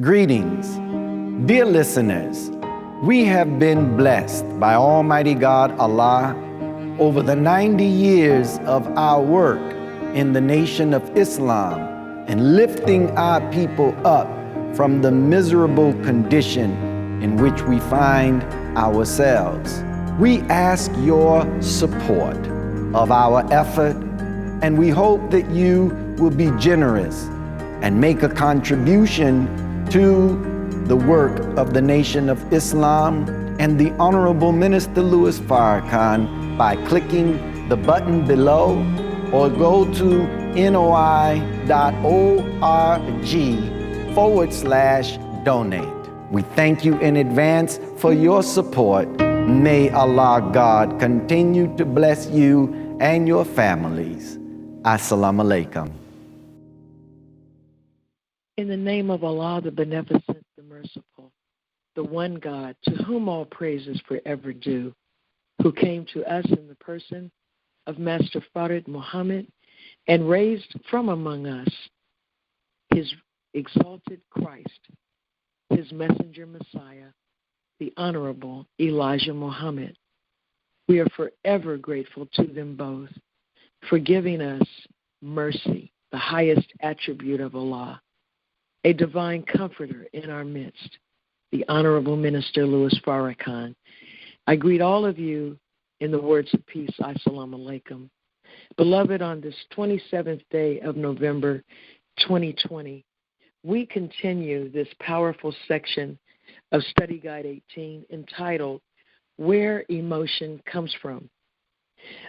Greetings. Dear listeners, we have been blessed by Almighty God Allah over the 90 years of our work in the nation of Islam and lifting our people up from the miserable condition in which we find ourselves. We ask your support of our effort, and we hope that you will be generous and make a contribution to the work of the Nation of Islam and the Honorable Minister Louis Farrakhan by clicking the button below or go to noi.org/donate. We thank you in advance for your support. May Allah God continue to bless you and your families. Assalamu alaikum. In the name of Allah, the Beneficent, the Merciful, the one God, to whom all praise is forever due, who came to us in the person of Master Fard Muhammad and raised from among us his exalted Christ, his messenger Messiah, the Honorable Elijah Muhammad. We are forever grateful to them both for giving us mercy, the highest attribute of Allah, a divine comforter in our midst, the Honorable Minister Louis Farrakhan. I greet all of you in the words of peace, Assalamu alaikum. Beloved, on this 27th day of November 2020, we continue this powerful section of Study Guide 18 entitled, Where Emotion Comes From.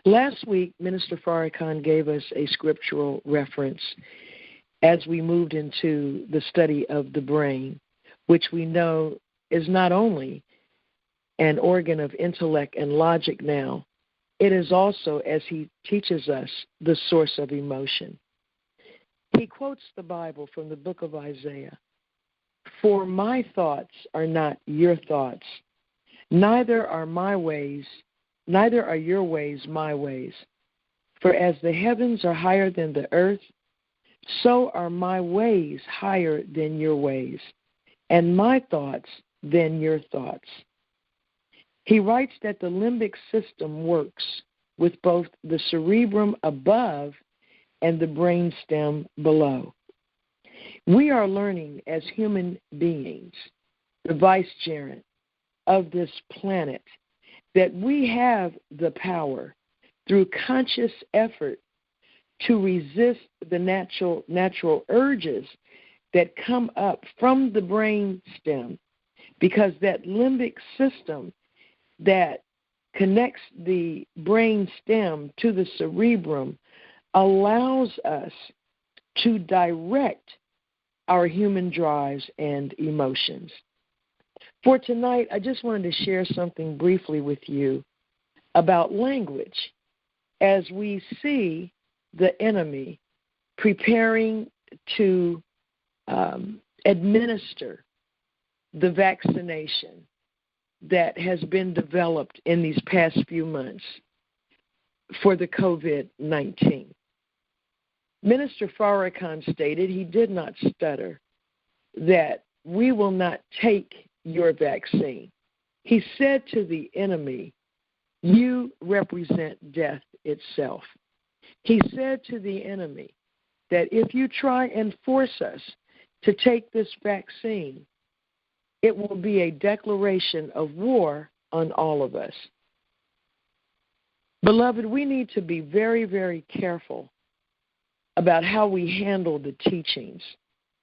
Last week, Minister Farrakhan gave us a scriptural reference as we moved into the study of the brain, which we know is not only an organ of intellect and logic now, it is also, as he teaches us, the source of emotion. He quotes the Bible from the book of Isaiah. For my thoughts are not your thoughts, neither are your ways my ways. For as the heavens are higher than the earth, so are my ways higher than your ways, and my thoughts than your thoughts. He writes that the limbic system works with both the cerebrum above and the brainstem below. We are learning as human beings, the vicegerent of this planet, that we have the power through conscious effort to resist the natural urges that come up from the brain stem, because that limbic system that connects the brain stem to the cerebrum allows us to direct our human drives and emotions. For tonight, I just wanted to share something briefly with you about language as we see the enemy preparing to administer the vaccination that has been developed in these past few months for the COVID-19. Minister Farrakhan stated, he did not stutter, that we will not take your vaccine. He said to the enemy, you represent death itself. He said to the enemy that if you try and force us to take this vaccine, it will be a declaration of war on all of us. Beloved, we need to be very, very careful about how we handle the teachings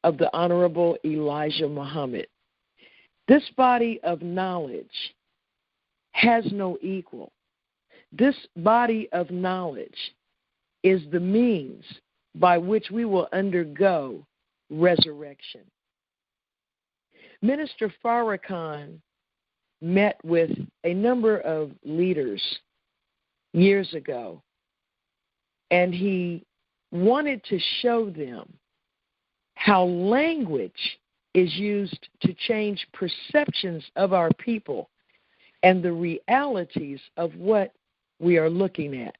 of the Honorable Elijah Muhammad. This body of knowledge has no equal. This body of knowledge is the means by which we will undergo resurrection. Minister Farrakhan met with a number of leaders years ago, and he wanted to show them how language is used to change perceptions of our people and the realities of what we are looking at.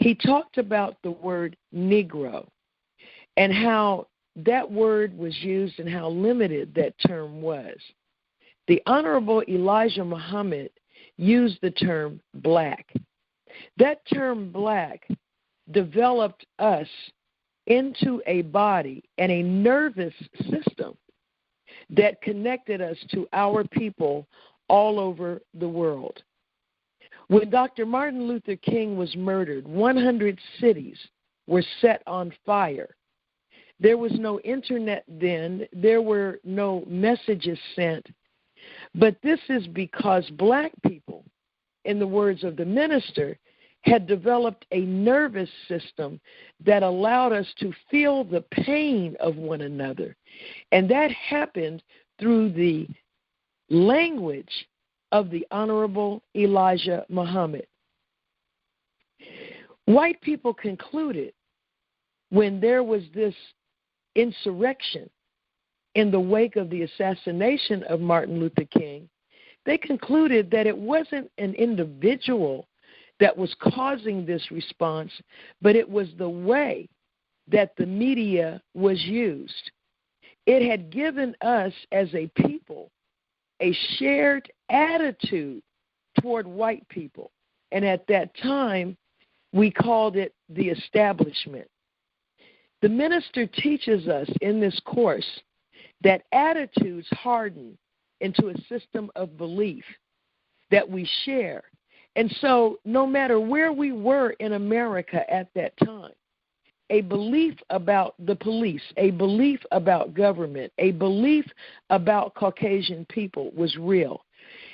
He talked about the word Negro and how that word was used and how limited that term was. The Honorable Elijah Muhammad used the term black. That term black developed us into a body and a nervous system that connected us to our people all over the world. When Dr. Martin Luther King was murdered, 100 cities were set on fire. There was no internet then. There were no messages sent. But this is because black people, in the words of the minister, had developed a nervous system that allowed us to feel the pain of one another. And that happened through the language of the Honorable Elijah Muhammad. White people concluded when there was this insurrection in the wake of the assassination of Martin Luther King, they concluded that it wasn't an individual that was causing this response, but it was the way that the media was used. It had given us as a people a shared attitude toward white people. And at that time, we called it the establishment. The minister teaches us in this course that attitudes harden into a system of belief that we share. And so no matter where we were in America at that time, a belief about the police, a belief about government, a belief about Caucasian people was real.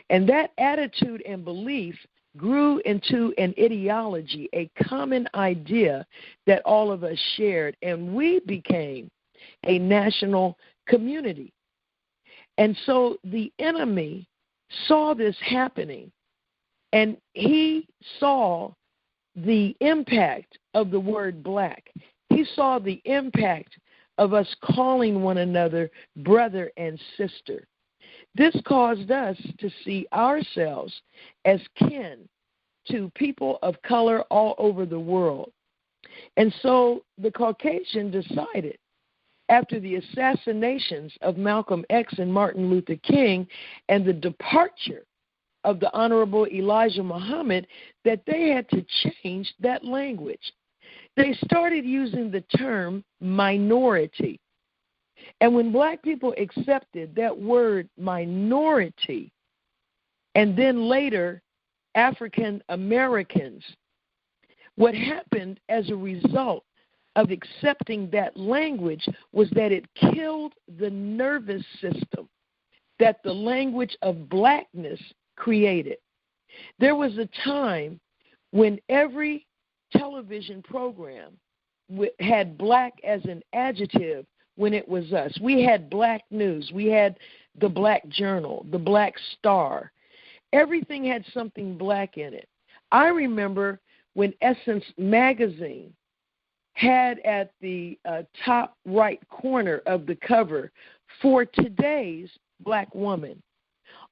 And that attitude and belief grew into an ideology, a common idea that all of us shared, and we became a national community. And so the enemy saw this happening, and he saw the impact of the word black. He saw the impact of us calling one another brother and sister. This caused us to see ourselves as kin to people of color all over the world. And so the Caucasian decided, after the assassinations of Malcolm X and Martin Luther King and the departure of the Honorable Elijah Muhammad, that they had to change that language. They started using the term minority. And when black people accepted that word minority, and then later African Americans, what happened as a result of accepting that language was that it killed the nervous system that the language of blackness created. There was a time when every television program had black as an adjective when it was us. We had black news. We had the Black Journal, the Black Star. Everything had something black in it. I remember when Essence magazine had at the top right corner of the cover, "For today's black woman."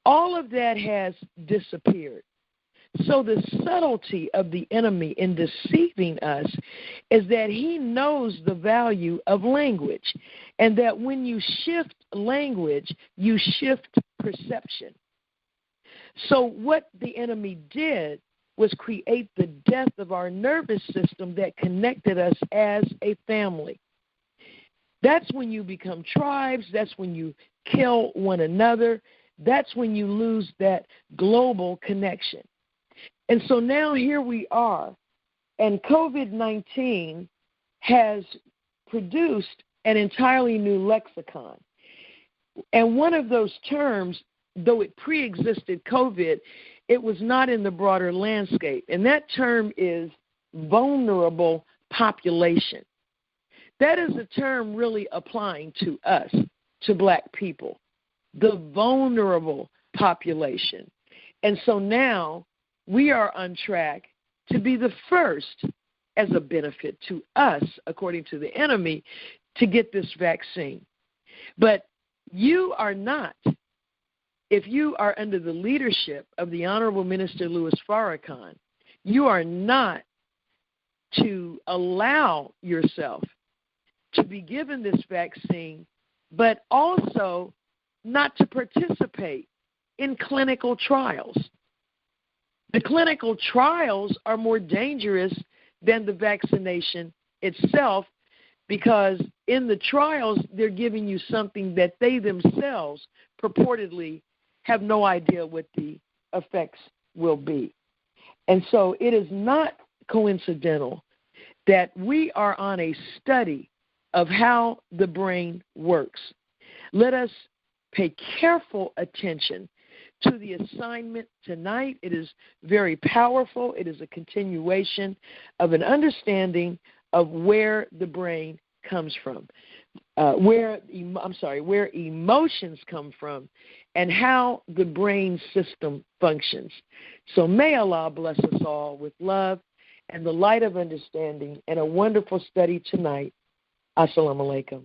All of that has disappeared. So the subtlety of the enemy in deceiving us is that he knows the value of language, and that when you shift language, you shift perception. So what the enemy did was create the death of our nervous system that connected us as a family. That's when you become tribes. That's when you kill one another. That's when you lose that global connection. And so now here we are, and COVID-19 has produced an entirely new lexicon. And one of those terms, though it pre-existed COVID, it was not in the broader landscape. And that term is vulnerable population. That is a term really applying to us, to black people, the vulnerable population. And so now we are on track to be the first, as a benefit to us, according to the enemy, to get this vaccine. But you are not. If you are under the leadership of the Honorable Minister Louis Farrakhan, you are not to allow yourself to be given this vaccine, but also not to participate in clinical trials. The clinical trials are more dangerous than the vaccination itself, because in the trials, they're giving you something that they themselves purportedly have no idea what the effects will be. And so it is not coincidental that we are on a study of how the brain works. Let us pay careful attention to the assignment tonight. It is very powerful. It is a continuation of an understanding of where the brain comes from, where emotions come from, and how the brain system functions. So may Allah bless us all with love and the light of understanding, and a wonderful study tonight. Assalamu alaikum.